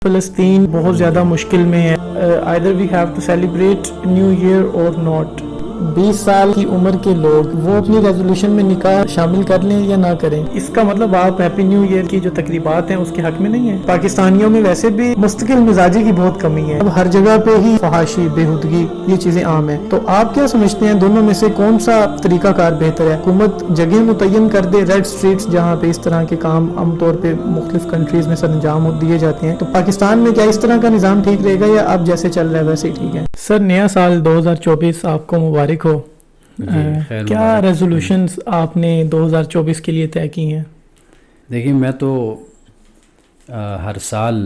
فلسطین بہت زیادہ مشکل میں ہے. either we have to celebrate new year or not. 20 سال کی عمر کے لوگ وہ اپنی ریزولوشن میں نکاح شامل کر لیں یا نہ کریں. اس کا مطلب آپ ہیپی نیو ایئر کی جو تقریبات ہیں اس کے حق میں نہیں ہیں. پاکستانیوں میں ویسے بھی مستقل مزاجی کی بہت کمی ہے. اب ہر جگہ پہ ہی فحاشی، بےہودگی، یہ چیزیں عام ہیں. تو آپ کیا سمجھتے ہیں دونوں میں سے کون سا طریقہ کار بہتر ہے؟ حکومت جگہ متعین کر دے، ریڈ اسٹریٹس جہاں پہ اس طرح کے کام عام طور پہ مختلف کنٹریز میں سر انجام دیے جاتے ہیں، تو پاکستان میں کیا اس طرح کا نظام ٹھیک رہے گا یا اب جیسے چل رہا ہے ویسے ہی ٹھیک ہے؟ سر نیا سال 2024 آپ کو مبارک ہو. کیا ریزولوشنز آپ نے 2024 کے لیے طے کی ہیں؟ دیکھیے، میں تو ہر سال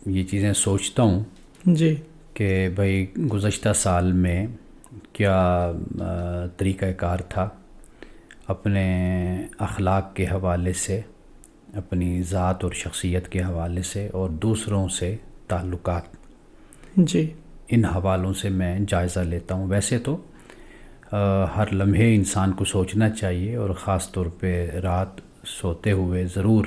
یہ چیزیں سوچتا ہوں جی کہ بھائی گزشتہ سال میں کیا طریقہ کار تھا اپنے اخلاق کے حوالے سے، اپنی ذات اور شخصیت کے حوالے سے، اور دوسروں سے تعلقات، جی ان حوالوں سے میں جائزہ لیتا ہوں. ویسے تو ہر لمحے انسان کو سوچنا چاہیے، اور خاص طور پہ رات سوتے ہوئے ضرور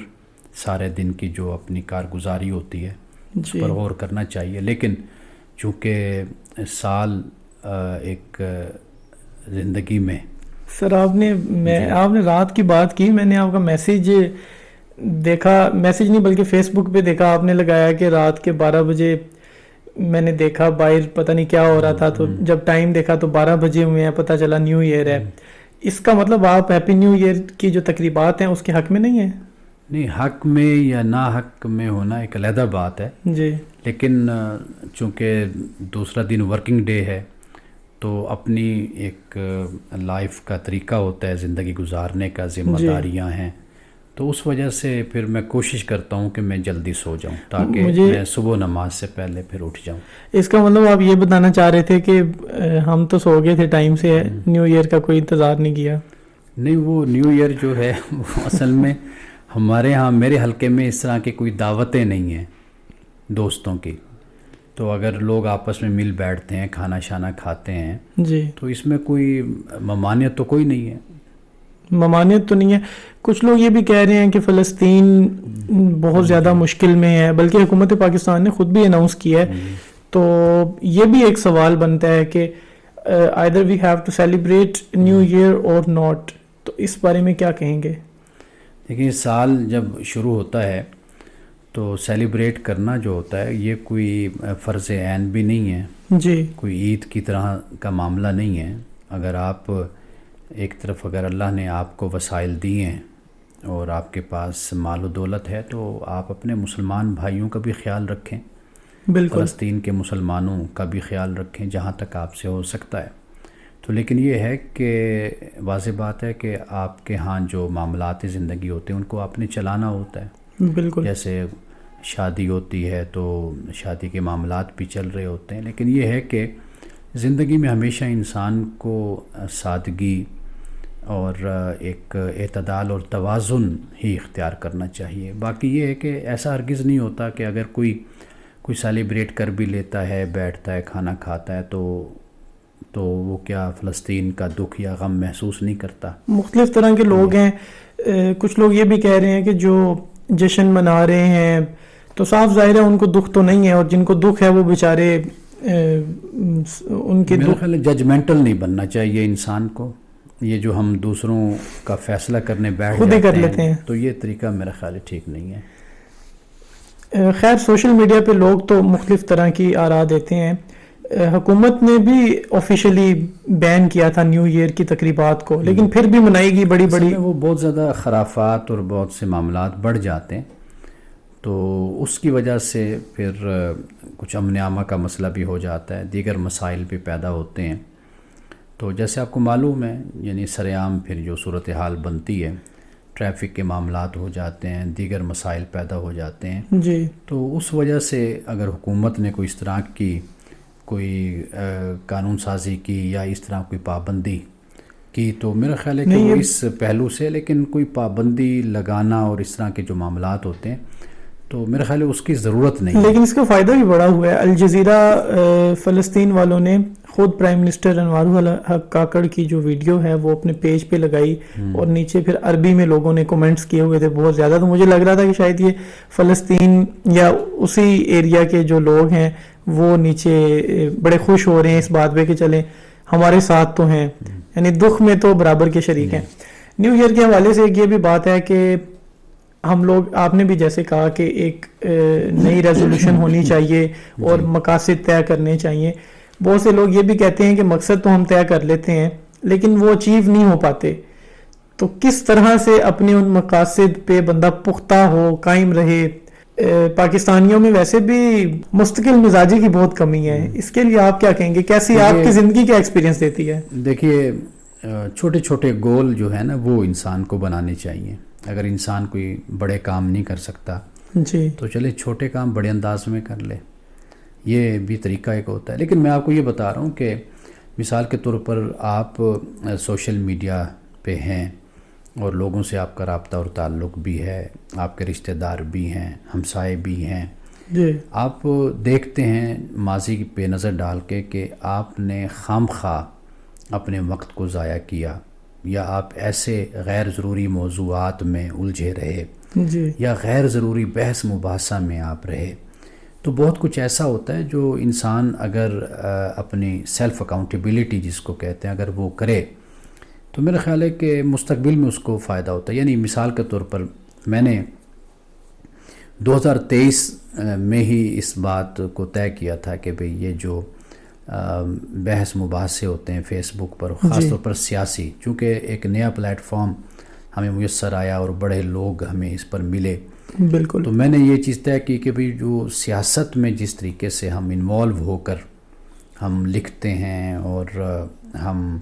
سارے دن کی جو اپنی کارگزاری ہوتی ہے اس پر غور کرنا چاہیے. لیکن چونکہ سال ایک زندگی میں سر آپ نے رات کی بات کی، میں نے آپ کا میسیج دیکھا، میسیج نہیں بلکہ فیس بک پہ دیکھا، آپ نے لگایا کہ رات کے 12 بجے میں نے دیکھا باہر پتہ نہیں کیا ہو رہا تھا، تو جب ٹائم دیکھا تو 12 بجے ہوئے ہیں، پتہ چلا نیو ایئر ہے. اس کا مطلب آپ ہیپی نیو ایئر کی جو تقریبات ہیں اس کے حق میں نہیں ہیں؟ نہیں، حق میں یا نا حق میں ہونا ایک علیحدہ بات ہے. جی لیکن چونکہ دوسرا دن ورکنگ ڈے ہے تو اپنی ایک لائف کا طریقہ ہوتا ہے زندگی گزارنے کا، ذمہ داریاں ہیں، تو اس وجہ سے پھر میں کوشش کرتا ہوں کہ میں جلدی سو جاؤں تاکہ میں صبح نماز سے پہلے پھر اٹھ جاؤں. اس کا مطلب آپ یہ بتانا چاہ رہے تھے کہ ہم تو سو گئے تھے ٹائم سے، نیو ایئر کا کوئی انتظار نہیں کیا؟ نہیں، وہ نیو ایئر جو ہے وہ اصل میں ہمارے ہاں میرے حلقے میں اس طرح کی کوئی دعوتیں نہیں ہیں دوستوں کی. تو اگر لوگ آپس میں مل بیٹھتے ہیں، کھانا شانا کھاتے ہیں، جی تو اس میں کوئی ممانعت تو کوئی نہیں ہے. ممانعت تو نہیں ہے. کچھ لوگ یہ بھی کہہ رہے ہیں کہ فلسطین بہت زیادہ مشکل میں ہے، بلکہ حکومت پاکستان نے خود بھی اناؤنس کیا ہے. تو یہ بھی ایک سوال بنتا ہے کہ either we have to celebrate new year or not. تو اس بارے میں کیا کہیں گے؟ دیکھیں، سال جب شروع ہوتا ہے تو سیلیبریٹ کرنا جو ہوتا ہے یہ کوئی فرض عین بھی نہیں ہے، جی کوئی عید کی طرح کا معاملہ نہیں ہے. اگر آپ ایک طرف اگر اللہ نے آپ کو وسائل دیے ہیں اور آپ کے پاس مال و دولت ہے تو آپ اپنے مسلمان بھائیوں کا بھی خیال رکھیں، بالکل، فلسطین کے مسلمانوں کا بھی خیال رکھیں جہاں تک آپ سے ہو سکتا ہے. تو لیکن یہ ہے کہ واضح بات ہے کہ آپ کے ہاں جو معاملات زندگی ہوتے ہیں ان کو آپ نے چلانا ہوتا ہے. بالکل، جیسے شادی ہوتی ہے تو شادی کے معاملات بھی چل رہے ہوتے ہیں. لیکن یہ ہے کہ زندگی میں ہمیشہ انسان کو سادگی اور ایک اعتدال اور توازن ہی اختیار کرنا چاہیے. باقی یہ ہے کہ ایسا ہرگز نہیں ہوتا کہ اگر کوئی سیلیبریٹ کر بھی لیتا ہے، بیٹھتا ہے، کھانا کھاتا ہے تو وہ کیا فلسطین کا دکھ یا غم محسوس نہیں کرتا. مختلف طرح کے لوگ ہیں. کچھ لوگ یہ بھی کہہ رہے ہیں کہ جو جشن منا رہے ہیں تو صاف ظاہر ہے ان کو دکھ تو نہیں ہے، اور جن کو دکھ ہے وہ بیچارے ان کے میرا خیال ہے ججمنٹل نہیں بننا چاہیے انسان کو. یہ جو ہم دوسروں کا فیصلہ کرنے بیٹھ خود ہی کر جاتے لیتے ہیں تو یہ طریقہ میرا خیال ہے ٹھیک نہیں ہے. خیر، سوشل میڈیا پہ لوگ تو مختلف طرح کی آراء دیتے ہیں. حکومت نے بھی آفیشیلی بین کیا تھا نیو ایئر کی تقریبات کو، لیکن پھر بھی منائی گئی بڑی بڑی. وہ بہت زیادہ خرافات اور بہت سے معاملات بڑھ جاتے ہیں تو اس کی وجہ سے پھر کچھ امن عامہ کا مسئلہ بھی ہو جاتا ہے، دیگر مسائل بھی پیدا ہوتے ہیں. تو جیسے آپ کو معلوم ہے، یعنی سرعام پھر جو صورتحال بنتی ہے، ٹریفک کے معاملات ہو جاتے ہیں، دیگر مسائل پیدا ہو جاتے ہیں. جی تو اس وجہ سے اگر حکومت نے کوئی اس طرح کی کوئی قانون سازی کی یا اس طرح کوئی پابندی کی تو میرا خیال ہے کہ وہ اس پہلو سے، لیکن کوئی پابندی لگانا اور اس طرح کے جو معاملات ہوتے ہیں تو میرا خیال ہے اس کی ضرورت نہیں ہے. لیکن اس کا فائدہ بھی بڑا ہوا ہے. الجزیرہ فلسطین والوں نے خود پرائم منسٹر انوار الحق کاکڑ کی جو ویڈیو ہے وہ اپنے پیج پہ لگائی اور نیچے پھر عربی میں لوگوں نے کومنٹس کیے ہوئے تھے بہت زیادہ. تو مجھے لگ رہا تھا کہ شاید یہ فلسطین یا اسی ایریا کے جو لوگ ہیں وہ نیچے بڑے خوش ہو رہے ہیں اس بات پہ کہ چلیں ہمارے ساتھ تو ہیں, یعنی دکھ میں تو برابر کے شریک ہیں. نیو ایئر کے حوالے سے یہ بھی بات ہے کہ ہم لوگ, آپ نے بھی جیسے کہا کہ ایک نئی ریزولوشن ہونی چاہیے اور مقاصد طے کرنے چاہیے. بہت سے لوگ یہ بھی کہتے ہیں کہ مقصد تو ہم طے کر لیتے ہیں لیکن وہ اچیو نہیں ہو پاتے. تو کس طرح سے اپنے ان مقاصد پہ بندہ پختہ ہو, قائم رہے؟ پاکستانیوں میں ویسے بھی مستقل مزاجی کی بہت کمی ہے, اس کے لیے آپ کیا کہیں گے؟ کیسی آپ کی زندگی کیا ایکسپیرینس دیتی ہے؟ دیکھیے چھوٹے چھوٹے گول جو ہے نا وہ انسان کو بنانے چاہیے. اگر انسان کوئی بڑے کام نہیں کر سکتا جی تو چلے چھوٹے کام بڑے انداز میں کر لے, یہ بھی طریقہ ایک ہوتا ہے. لیکن میں آپ کو یہ بتا رہا ہوں کہ مثال کے طور پر آپ سوشل میڈیا پہ ہیں اور لوگوں سے آپ کا رابطہ اور تعلق بھی ہے, آپ کے رشتہ دار بھی ہیں, ہمسائے بھی ہیں جی. آپ دیکھتے ہیں ماضی پہ نظر ڈال کے کہ آپ نے خام خواہ اپنے وقت کو ضائع کیا یا آپ ایسے غیر ضروری موضوعات میں الجھے رہے جی یا غیر ضروری بحث مباحثہ میں آپ رہے. تو بہت کچھ ایسا ہوتا ہے جو انسان اگر اپنی سیلف اکاؤنٹیبلٹی جس کو کہتے ہیں اگر وہ کرے تو میرا خیال ہے کہ مستقبل میں اس کو فائدہ ہوتا ہے. یعنی مثال کے طور پر میں نے 2023 میں ہی اس بات کو طے کیا تھا کہ بھئی یہ جو بحث مباحثے ہوتے ہیں فیس بک پر, خاص طور پر سیاسی, چونکہ ایک نیا پلیٹ فارم ہمیں میسر آیا اور بڑے لوگ ہمیں اس پر ملے, بالکل. تو میں نے یہ چیز طے کی کہ بھئی جو سیاست میں جس طریقے سے ہم انوالو ہو کر ہم لکھتے ہیں اور ہم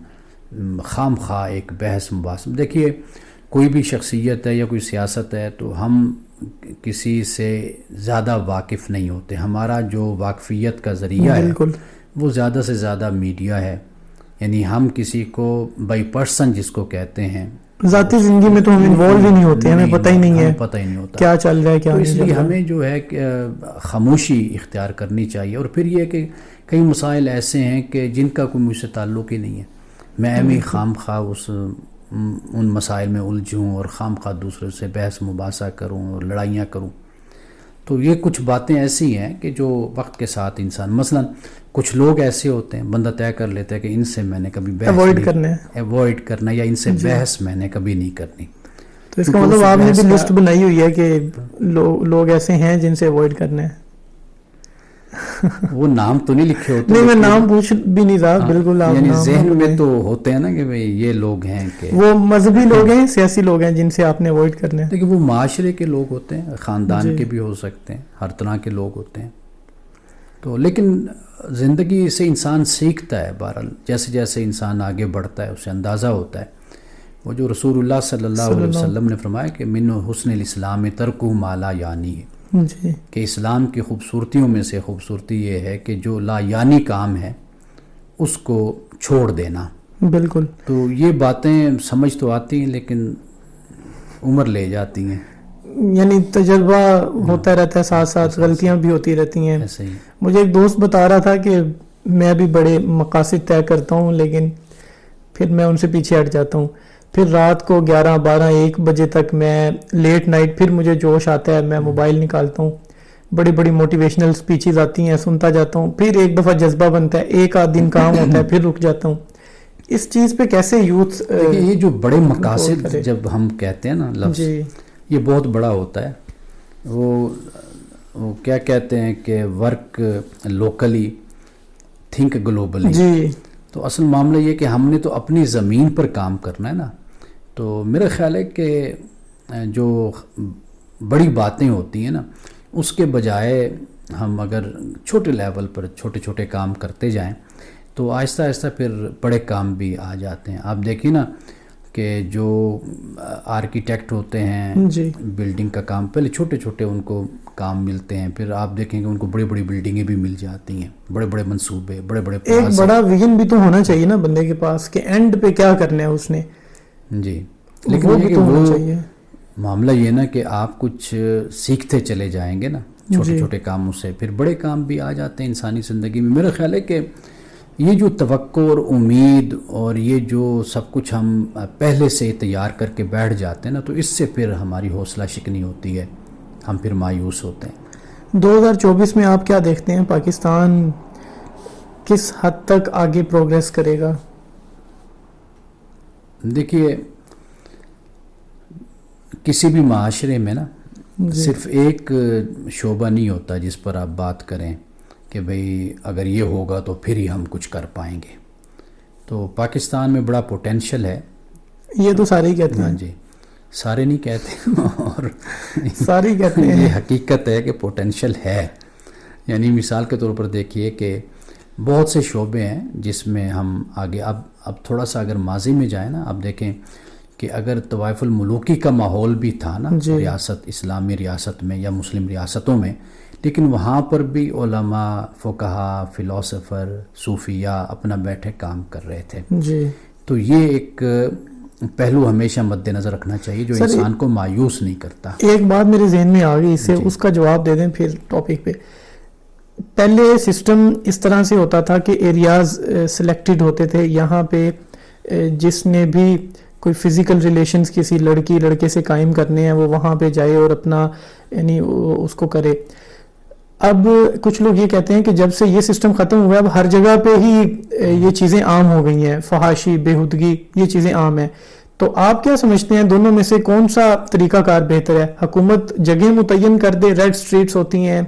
خام خواہ ایک بحث مباحث, دیکھیے کوئی بھی شخصیت ہے یا کوئی سیاست ہے تو ہم کسی سے زیادہ واقف نہیں ہوتے. ہمارا جو واقفیت کا ذریعہ ہے وہ زیادہ سے زیادہ میڈیا ہے. یعنی ہم کسی کو بائی پرسن جس کو کہتے ہیں ذاتی زندگی میں تو ہم انوالو ہی نہیں ہوتے, ہمیں پتہ ہی نہیں ہے, پتہ ہی نہیں ہوتا کیا چل رہا ہے کیا نہیں. تو اس لیے ہمیں جو ہے خاموشی اختیار کرنی چاہیے. اور پھر یہ کہ کئی مسائل ایسے ہیں کہ جن کا کوئی مجھ سے تعلق ہی نہیں ہے, میں ایم خام خواہ ان مسائل میں الجھوں اور خام خواہ دوسرے سے بحث مباحثہ کروں اور لڑائیاں کروں. تو یہ کچھ باتیں ایسی ہیں کہ جو وقت کے ساتھ انسان, مثلا کچھ لوگ ایسے ہوتے ہیں بندہ طے کر لیتا ہے کہ ان سے میں نے کبھی بحث اوائڈ کرنا یا ان سے بحث میں نے کبھی نہیں کرنی. تو اس کا مطلب آپ نے بھی لسٹ بنائی ہوئی ہے کہ لوگ ایسے ہیں جن سے اوائڈ کرنا ہے. وہ نام تو نہیں لکھے ہوتے, نہیں میں نام پوچھ بھی نہیں رہا, بالکل. یعنی ذہن میں تو ہوتے ہیں نا کہ بھئی یہ لوگ ہیں, کہ وہ مذہبی لوگ ہیں, سیاسی لوگ ہیں جن سے آپ نے اوائڈ کرنا ہے. دیکھیں وہ معاشرے کے لوگ ہوتے ہیں, خاندان کے بھی ہو سکتے ہیں, ہر طرح کے لوگ ہوتے ہیں. تو لیکن زندگی سے انسان سیکھتا ہے, بہرحال جیسے جیسے انسان آگے بڑھتا ہے اسے اندازہ ہوتا ہے. وہ جو رسول اللہ صلی اللہ علیہ وسلم نے فرمایا کہ من حسن الاسلام ترک ما لا یعنی, جی, کہ اسلام کی خوبصورتیوں میں سے خوبصورتی یہ ہے کہ جو لا یعنی کام ہے اس کو چھوڑ دینا. بالکل. تو یہ باتیں سمجھ تو آتی ہیں لیکن عمر لے جاتی ہیں, یعنی تجربہ ہوتا رہتا ہے, ساتھ ساتھ غلطیاں بھی ہوتی رہتی ہیں. ایسے ہی مجھے ایک دوست بتا رہا تھا کہ میں بھی بڑے مقاصد طے کرتا ہوں لیکن پھر میں ان سے پیچھے ہٹ جاتا ہوں. پھر رات کو 11, 12, 1 بجے تک میں لیٹ نائٹ پھر مجھے جوش آتا ہے, میں موبائل نکالتا ہوں, بڑی بڑی موٹیویشنل سپیچز آتی ہیں, سنتا جاتا ہوں. پھر ایک دفعہ جذبہ بنتا ہے, ایک آدھ دن کام ہوتا ہے, پھر رک جاتا ہوں. اس چیز پہ کیسے یوتھ, یہ جو بڑے مقاصد جب ہم کہتے ہیں نا لفظ, یہ بہت بڑا ہوتا ہے. وہ کیا کہتے ہیں کہ ورک لوکلی تھنک گلوبلی. جی. تو اصل معاملہ یہ کہ ہم نے تو اپنی زمین پر کام کرنا ہے نا. تو میرا خیال ہے کہ جو بڑی باتیں ہوتی ہیں نا اس کے بجائے ہم اگر چھوٹے لیول پر چھوٹے چھوٹے کام کرتے جائیں تو آہستہ آہستہ پھر بڑے کام بھی آ جاتے ہیں. آپ دیکھیں نا کہ جو آرکیٹیکٹ ہوتے ہیں, بلڈنگ کا کام پہلے چھوٹے چھوٹے ان کو کام ملتے ہیں, پھر آپ دیکھیں کہ ان کو بڑی بڑی بلڈنگیں بھی مل جاتی ہیں, بڑے بڑے منصوبے, بڑے بڑے ایک بڑا ویژن بھی تو ہونا چاہیے نا بندے کے پاس کہ اینڈ پہ کیا کرنا ہے اس نے. جی, لیکن وہ بھی تو ہونا چاہیے. معاملہ یہ نا کہ آپ کچھ سیکھتے چلے جائیں گے نا چھوٹے چھوٹے کاموں سے، پھر بڑے کام بھی آ جاتے ہیں انسانی زندگی میں. میرا خیال ہے کہ یہ جو توقع اور امید اور یہ جو سب کچھ ہم پہلے سے تیار کر کے بیٹھ جاتے ہیں نا، تو اس سے پھر ہماری حوصلہ شکنی ہوتی ہے، ہم پھر مایوس ہوتے ہیں. 2024 میں آپ کیا دیکھتے ہیں، پاکستان کس حد تک آگے پروگریس کرے گا؟ دیکھیے، کسی بھی معاشرے میں نا صرف ایک شعبہ نہیں ہوتا جس پر آپ بات کریں کہ بھئی اگر یہ ہوگا تو پھر ہی ہم کچھ کر پائیں گے. تو پاکستان میں بڑا پوٹینشل ہے. یہ تو سارے ہی کہتے ہیں. ہاں جی، سارے نہیں کہتے اور سارے ہی کہتے ہیں. یہ حقیقت ہے کہ پوٹینشل ہے. یعنی مثال کے طور پر دیکھیے کہ بہت سے شعبے ہیں جس میں ہم آگے اب تھوڑا سا اگر ماضی میں جائیں نا، اب دیکھیں کہ اگر طوائف الملوکی کا ماحول بھی تھا نا ریاست، اسلامی ریاست میں یا مسلم ریاستوں میں، لیکن وہاں پر بھی علماء، فقہا، فلاسفر، صوفیاء اپنا بیٹھے کام کر رہے تھے. جی، تو یہ ایک پہلو ہمیشہ مد نظر رکھنا چاہیے جو انسان کو مایوس نہیں کرتا. ایک بات میرے ذہن میں آ گئی، اس سے اس کا جواب دے دیں پھر ٹاپک پہ. پہلے سسٹم اس طرح سے ہوتا تھا کہ ایریاز سلیکٹڈ ہوتے تھے، یہاں پہ جس نے بھی کوئی فزیکل ریلیشنز کسی لڑکی لڑکے سے قائم کرنے ہیں وہ وہاں پہ جائے اور اپنا یعنی اس کو کرے. اب کچھ لوگ یہ کہتے ہیں کہ جب سے یہ سسٹم ختم ہوا ہے اب ہر جگہ پہ ہی یہ چیزیں عام ہو گئی ہیں، فحاشی، بےہودگی، یہ چیزیں عام ہیں. تو آپ کیا سمجھتے ہیں دونوں میں سے کون سا طریقہ کار بہتر ہے؟ حکومت جگہ متعین کر دے، ریڈ سٹریٹس ہوتی ہیں،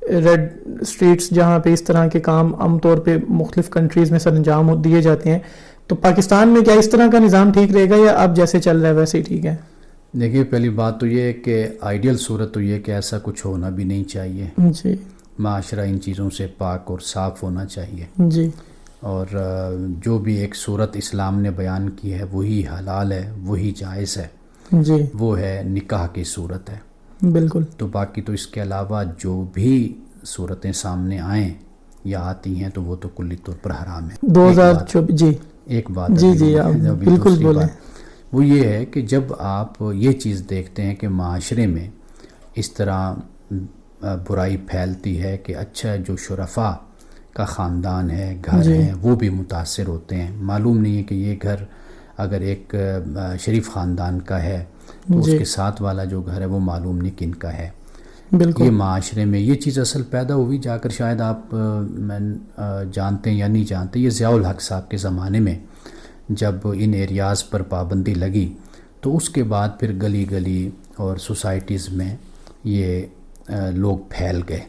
ریڈ سٹریٹس جہاں پہ اس طرح کے کام عام طور پہ مختلف کنٹریز میں سر انجام دیے جاتے ہیں، تو پاکستان میں کیا اس طرح کا نظام ٹھیک رہے گا یا اب جیسے چل رہا ہے ویسے ہی ٹھیک ہے؟ دیکھیے، پہلی بات تو یہ ہے کہ آئیڈیل صورت تو یہ کہ ایسا کچھ ہونا بھی نہیں چاہیے. جی، معاشرہ ان چیزوں سے پاک اور صاف ہونا چاہیے. جی، اور جو بھی ایک صورت اسلام نے بیان کی ہے وہی حلال ہے، وہی جائز ہے. جی، وہ ہے نکاح کی صورت ہے. بالکل. تو باقی تو اس کے علاوہ جو بھی صورتیں سامنے آئیں یا آتی ہیں تو وہ تو کلی طور پر حرام ہے. 2024 جی، ایک بات جی آپ بالکل بولیں. وہ یہ ہے کہ جب آپ یہ چیز دیکھتے ہیں کہ معاشرے میں اس طرح برائی پھیلتی ہے کہ اچھا جو شرفاء کا خاندان ہے، گھر ہیں، وہ بھی متاثر ہوتے ہیں. معلوم نہیں ہے کہ یہ گھر اگر ایک شریف خاندان کا ہے تو اس کے ساتھ والا جو گھر ہے وہ معلوم نہیں کن کا ہے. بالکل. یہ معاشرے میں یہ چیز اصل پیدا ہوئی جا کر، شاید آپ جانتے ہیں یا نہیں جانتے، یہ ضیاء الحق صاحب کے زمانے میں جب ان ایریاز پر پابندی لگی تو اس کے بعد پھر گلی گلی اور سوسائٹیز میں یہ لوگ پھیل گئے.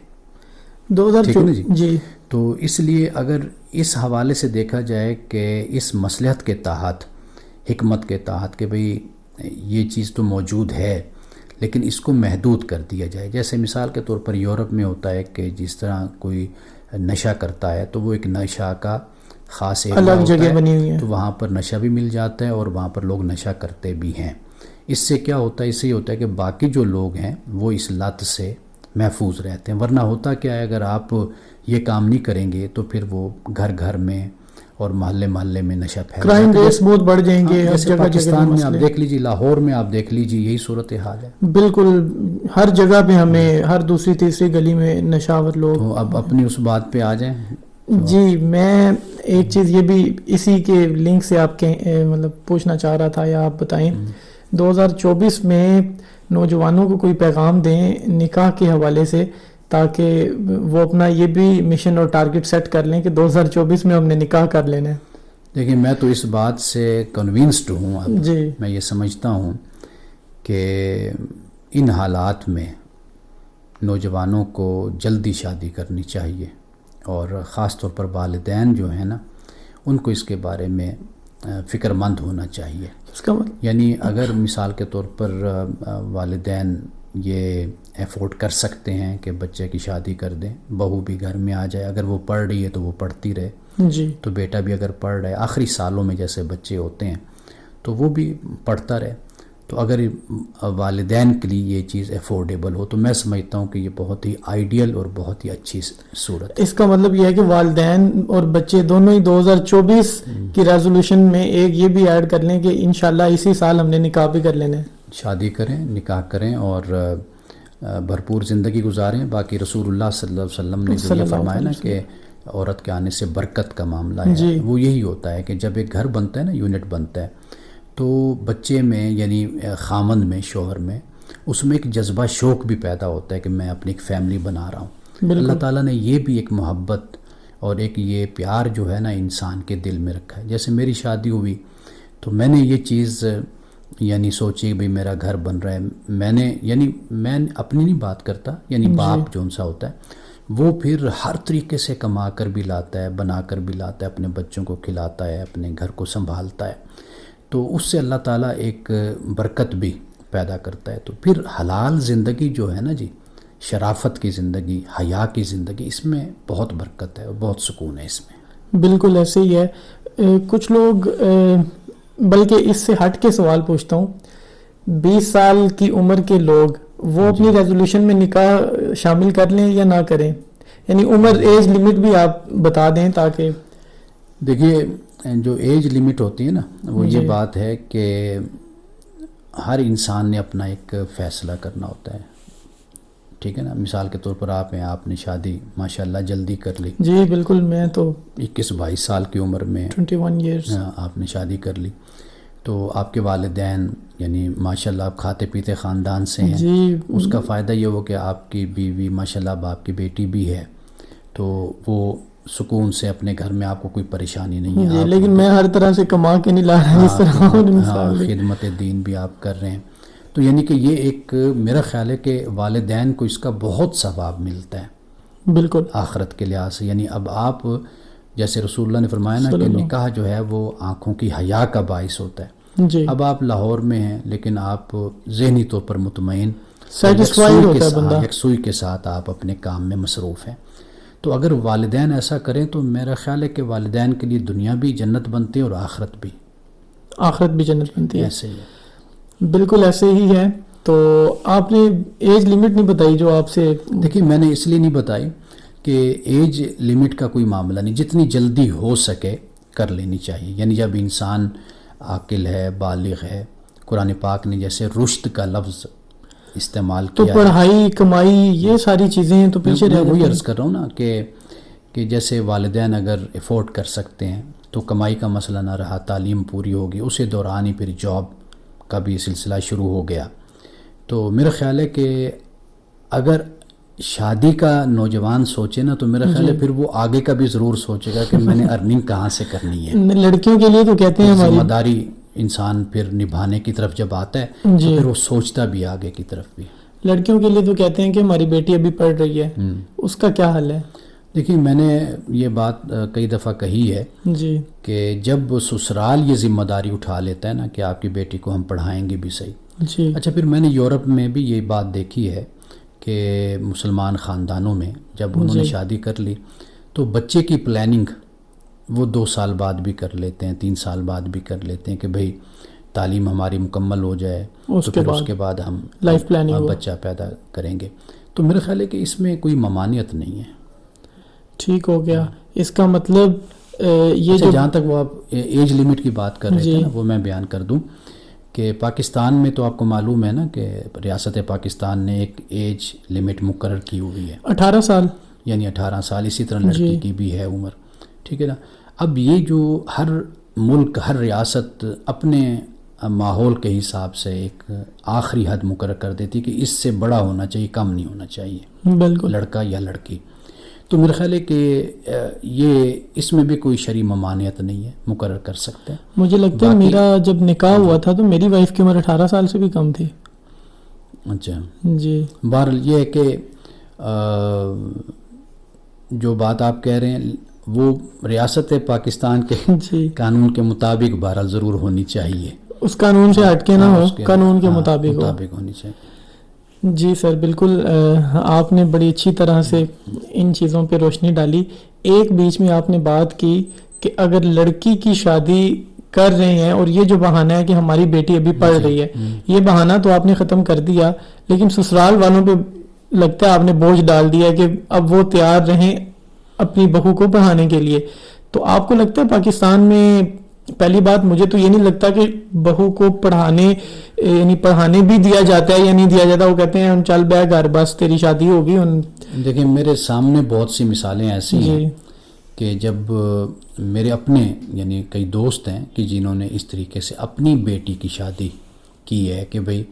2024 جی. تو اس لیے اگر اس حوالے سے دیکھا جائے کہ اس مصلحت کے تحت، حکمت کے تحت کہ بھئی یہ چیز تو موجود ہے لیکن اس کو محدود کر دیا جائے. جیسے مثال کے طور پر یورپ میں ہوتا ہے کہ جس طرح کوئی نشہ کرتا ہے تو وہ ایک نشہ کا خاص الگ جگہ بنی ہوئی ہے، تو وہاں پر نشہ بھی مل جاتا ہے اور وہاں پر لوگ نشہ کرتے بھی ہیں. اس سے کیا ہوتا ہے؟ اس سے یہ ہوتا ہے کہ باقی جو لوگ ہیں وہ اس لت سے محفوظ رہتے ہیں. ورنہ ہوتا کیا ہے، اگر آپ یہ کام نہیں کریں گے تو پھر وہ گھر گھر میں اور محلے محلے میں نشہ پھیل جاتا ہے. کرائم ریٹس بہت بڑھ جائیں گے. جیسے پاکستان میں آپ دیکھ لیجیے، لاہور میں آپ دیکھ لیجیے، یہی صورتحال ہے. بالکل ہر جگہ پہ ہمیں ہر دوسری تیسری گلی میں نشاور لوگ. تو اب اپنی اس بات پہ آ جائیں. جی، میں ایک چیز یہ بھی اسی کے لنک سے آپ کے مطلب پوچھنا چاہ رہا تھا، یا آپ بتائیں 2024 میں نوجوانوں کو کوئی پیغام دیں نکاح کے حوالے سے تاکہ وہ اپنا یہ بھی مشن اور ٹارگٹ سیٹ کر لیں کہ 2024 میں ہم نے نکاح کر لینا ہے. دیکھیں، میں تو اس بات سے کنونسڈ ہوں. اب جی، میں یہ سمجھتا ہوں کہ ان حالات میں نوجوانوں کو جلدی شادی کرنی چاہیے، اور خاص طور پر والدین جو ہیں نا ان کو اس کے بارے میں فکر مند ہونا چاہیے. اس کا مطلب یعنی اگر مثال کے طور پر والدین یہ ایفورٹ کر سکتے ہیں کہ بچے کی شادی کر دیں، بہو بھی گھر میں آ جائے، اگر وہ پڑھ رہی ہے تو وہ پڑھتی رہے، جی، تو بیٹا بھی اگر پڑھ رہا ہے، آخری سالوں میں جیسے بچے ہوتے ہیں تو وہ بھی پڑھتا رہے، تو اگر والدین کے لیے یہ چیز افورڈیبل ہو تو میں سمجھتا ہوں کہ یہ بہت ہی آئیڈیل اور بہت ہی اچھی صورت ہے. اس کا مطلب یہ ہے کہ والدین اور بچے دونوں ہی 2024 کی ریزولوشن میں ایک یہ بھی ایڈ کر لیں کہ انشاءاللہ اسی سال ہم نے نکاح بھی کر لینا ہے. شادی کریں، نکاح کریں اور بھرپور زندگی گزاریں. باقی رسول اللہ صلی اللہ علیہ وسلم نے جو یہ فرمایا نا کہ عورت کے آنے سے برکت کا معاملہ ہے، وہ یہی ہوتا ہے کہ جب ایک گھر بنتا ہے نا، یونٹ بنتا ہے، تو بچے میں یعنی خامند میں، شوہر میں، اس میں ایک جذبہ شوق بھی پیدا ہوتا ہے کہ میں اپنی ایک فیملی بنا رہا ہوں. اللہ تعالیٰ نے یہ بھی ایک محبت اور ایک یہ پیار جو ہے نا انسان کے دل میں رکھا ہے. جیسے میری شادی ہوئی تو میں نے یہ چیز یعنی سوچی بھئی میرا گھر بن رہا ہے. میں اپنی نہیں بات کرتا، یعنی باپ جو ان سا ہوتا ہے وہ پھر ہر طریقے سے کما کر بھی لاتا ہے، بنا کر بھی لاتا ہے، اپنے بچوں کو کھلاتا ہے، اپنے گھر کو سنبھالتا ہے. تو اس سے اللہ تعالیٰ ایک برکت بھی پیدا کرتا ہے. تو پھر حلال زندگی جو ہے نا جی، شرافت کی زندگی، حیا کی زندگی، اس میں بہت برکت ہے اور بہت سکون ہے اس میں. بالکل ایسے ہی ہے. کچھ لوگ بلکہ اس سے ہٹ کے سوال پوچھتا ہوں، 20 سال کی عمر کے لوگ وہ اپنی ریزولوشن میں نکاح شامل کر لیں یا نہ کریں؟ یعنی عمر، ایج لمٹ بھی آپ بتا دیں تاکہ. دیکھیے جو ایج لمٹ ہوتی ہے نا، وہ یہ بات ہے کہ ہر انسان نے اپنا ایک فیصلہ کرنا ہوتا ہے. ٹھیک ہے نا، مثال کے طور پر آپ نے شادی ماشاءاللہ جلدی کر لی. جی بالکل، میں تو 21-22 سال کی عمر میں 21 ایئرس آپ نے شادی کر لی. تو آپ کے والدین یعنی ماشاءاللہ آپ کھاتے پیتے خاندان سے ہیں. جی، اس کا فائدہ یہ ہو کہ آپ کی بیوی ماشاءاللہ اب آپ کی بیٹی بھی ہے، تو وہ سکون سے اپنے گھر میں آپ کو کوئی پریشانی نہیں ہے. لیکن میں ہر طرح سے کما کے نہیں لا رہا اس طرح. خدمت دین بھی آپ کر رہے ہیں. تو یعنی کہ یہ ایک میرا خیال ہے کہ والدین کو اس کا بہت ثواب ملتا ہے بالکل آخرت کے لحاظ سے. یعنی اب آپ جیسے رسول اللہ نے فرمایا نا کہ نکاح جو ہے وہ آنکھوں کی حیا کا باعث ہوتا ہے. جی. اب آپ لاہور میں ہیں لیکن آپ ذہنی طور پر مطمئن، سیٹسفائیڈ ہوتا ہے بندہ، یکسوئی کے ساتھ آپ اپنے کام میں مصروف ہیں. تو اگر والدین ایسا کریں تو میرا خیال ہے کہ والدین کے لیے دنیا بھی جنت بنتی ہے اور آخرت بھی جنت بنتی ہے. ایسے ہی ہے. بالکل ایسے ہی ہے. تو آپ نے ایج لمٹ نہیں بتائی جو آپ سے. دیکھیے میں نے اس لیے نہیں بتائی کہ ایج لمٹ کا کوئی معاملہ نہیں، جتنی جلدی ہو سکے کر لینی چاہیے. یعنی جب انسان عاقل ہے، بالغ ہے، قرآن پاک نے جیسے رشد کا لفظ استعمال کیا، تو پڑھائی، کمائی، یہ ساری چیزیں ہیں تو پیچھے رہ. وہی عرض کر رہا ہوں نا کہ جیسے والدین اگر افورڈ کر سکتے ہیں تو کمائی کا مسئلہ نہ رہا، تعلیم پوری ہوگی، اسی دوران ہی پھر جاب کا بھی سلسلہ شروع ہو گیا. تو میرا خیال ہے کہ اگر شادی کا نوجوان سوچے نا تو میرا خیال ہے پھر وہ آگے کا بھی ضرور سوچے گا کہ میں نے ارننگ کہاں سے کرنی ہے. لڑکیوں کے لیے تو کہتے ہیں ذمہ داری انسان پھر نبھانے کی طرف جب آتا ہے تو پھر وہ سوچتا بھی آگے کی طرف بھی. لڑکیوں کے لیے تو کہتے ہیں کہ ہماری بیٹی ابھی پڑھ رہی ہے، اس کا کیا حل ہے؟ دیکھیے میں نے یہ بات کئی دفعہ کہی ہے جی کہ جب سسرال یہ ذمہ داری اٹھا لیتا ہے نا کہ آپ کی بیٹی کو ہم پڑھائیں گے بھی صحیح. جی. اچھا پھر میں نے یورپ میں بھی یہ بات دیکھی ہے کہ مسلمان خاندانوں میں جب انہوں نے شادی کر لی تو بچے کی پلاننگ وہ 2 سال بعد بھی کر لیتے ہیں، 3 سال بعد بھی کر لیتے ہیں کہ بھئی تعلیم ہماری مکمل ہو جائے تو پھر اس کے بعد ہم لائف پلاننگ بچہ پیدا کریں گے. تو میرا خیال ہے کہ اس میں کوئی ممانعت نہیں ہے. ٹھیک ہو گیا. اس کا مطلب یہ جو جہاں تک وہ آپ ایج لمٹ کی بات کر رہے تھے نا، وہ میں بیان کر دوں کہ پاکستان میں تو آپ کو معلوم ہے نا کہ ریاست پاکستان نے ایک ایج لمٹ مقرر کی ہوئی ہے 18 سال، یعنی 18 سال. اسی طرح لڑکی کی بھی ہے عمر. ٹھیک ہے نا. اب یہ جو ہر ملک، ہر ریاست اپنے ماحول کے حساب سے ایک آخری حد مقرر کر دیتی کہ اس سے بڑا ہونا چاہیے، کم نہیں ہونا چاہیے، بالکل، لڑکا یا لڑکی. تو میرا خیال ہے کہ یہ اس میں بھی کوئی شرعی ممانعت نہیں ہے، مقرر کر سکتے ہیں. مجھے لگتا ہے میرا جب نکاح ہوا تھا تو میری وائف کی عمر 18 سال سے بھی کم تھی. اچھا جی. بہرحال یہ ہے کہ جو بات آپ کہہ رہے ہیں وہ ریاست پاکستان کے قانون کے مطابق بہرحال ضرور ہونی چاہیے. اس قانون سے ہٹ کے نہ ہو، قانون کے مطابق ہونی چاہیے. جی سر بالکل. آپ نے بڑی اچھی طرح سے ان چیزوں پہ روشنی ڈالی. ایک بیچ میں آپ نے بات کی کہ اگر لڑکی کی شادی کر رہے ہیں اور یہ جو بہانہ ہے کہ ہماری بیٹی ابھی پڑھ رہی ہے، یہ بہانہ تو آپ نے ختم کر دیا، لیکن سسرال والوں پہ لگتا ہے آپ نے بوجھ ڈال دیا کہ اب وہ تیار رہیں اپنی بہو کو پڑھانے کے لیے. تو آپ کو لگتا ہے پاکستان میں پہلی بات مجھے تو یہ نہیں لگتا کہ بہو کو پڑھانے بھی دیا جاتا ہے یا نہیں دیا جاتا. وہ کہتے ہیں ہم چل بے گھر بس تیری شادی ہوگی. دیکھیں میرے سامنے بہت سی مثالیں ایسی ہیں کہ جب میرے اپنے یعنی کئی دوست ہیں کہ جنہوں نے اس طریقے سے اپنی بیٹی کی شادی کی ہے کہ بھئی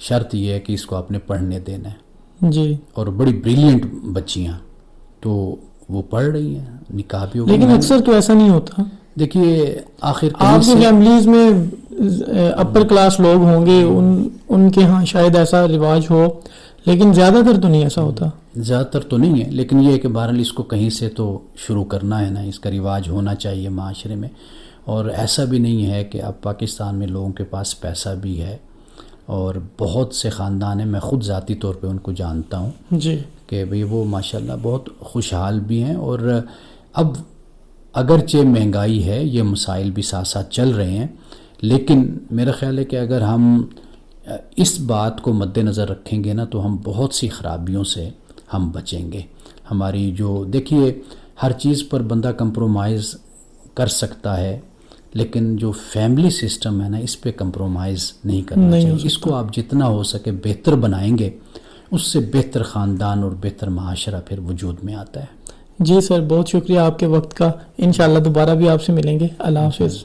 شرط یہ ہے کہ اس کو آپ نے پڑھنے دینا ہے جی. اور بڑی بریلینٹ بچیاں تو وہ پڑھ رہی ہیں, نکاح بھی ہو گئی. لیکن اکثر تو ایسا نہیں ہوتا. دیکھیے آخر آپ کی فیملیز میں اپر کلاس لوگ ہوں گے, ان کے ہاں شاید ایسا رواج ہو, لیکن زیادہ تر تو نہیں ایسا ہوتا. زیادہ تر تو نہیں ہے, لیکن یہ ہے کہ بہرحال اس کو کہیں سے تو شروع کرنا ہے نا, اس کا رواج ہونا چاہیے معاشرے میں. اور ایسا بھی نہیں ہے کہ اب پاکستان میں لوگوں کے پاس پیسہ بھی ہے اور بہت سے خاندان ہیں, میں خود ذاتی طور پہ ان کو جانتا ہوں جی کہ بھئی وہ ماشاءاللہ بہت خوشحال بھی ہیں. اور اب اگرچہ مہنگائی ہے, یہ مسائل بھی ساتھ ساتھ چل رہے ہیں, لیکن میرا خیال ہے کہ اگر ہم اس بات کو مد نظر رکھیں گے نا تو ہم بہت سی خرابیوں سے ہم بچیں گے. ہماری جو دیکھیے ہر چیز پر بندہ کمپرومائز کر سکتا ہے, لیکن جو فیملی سسٹم ہے نا اس پہ کمپرومائز نہیں کرنا چاہیے. اس کو آپ جتنا ہو سکے بہتر بنائیں گے, اس سے بہتر خاندان اور بہتر معاشرہ پھر وجود میں آتا ہے. جی سر, بہت شکریہ آپ کے وقت کا. انشاءاللہ دوبارہ بھی آپ سے ملیں گے. اللہ حافظ.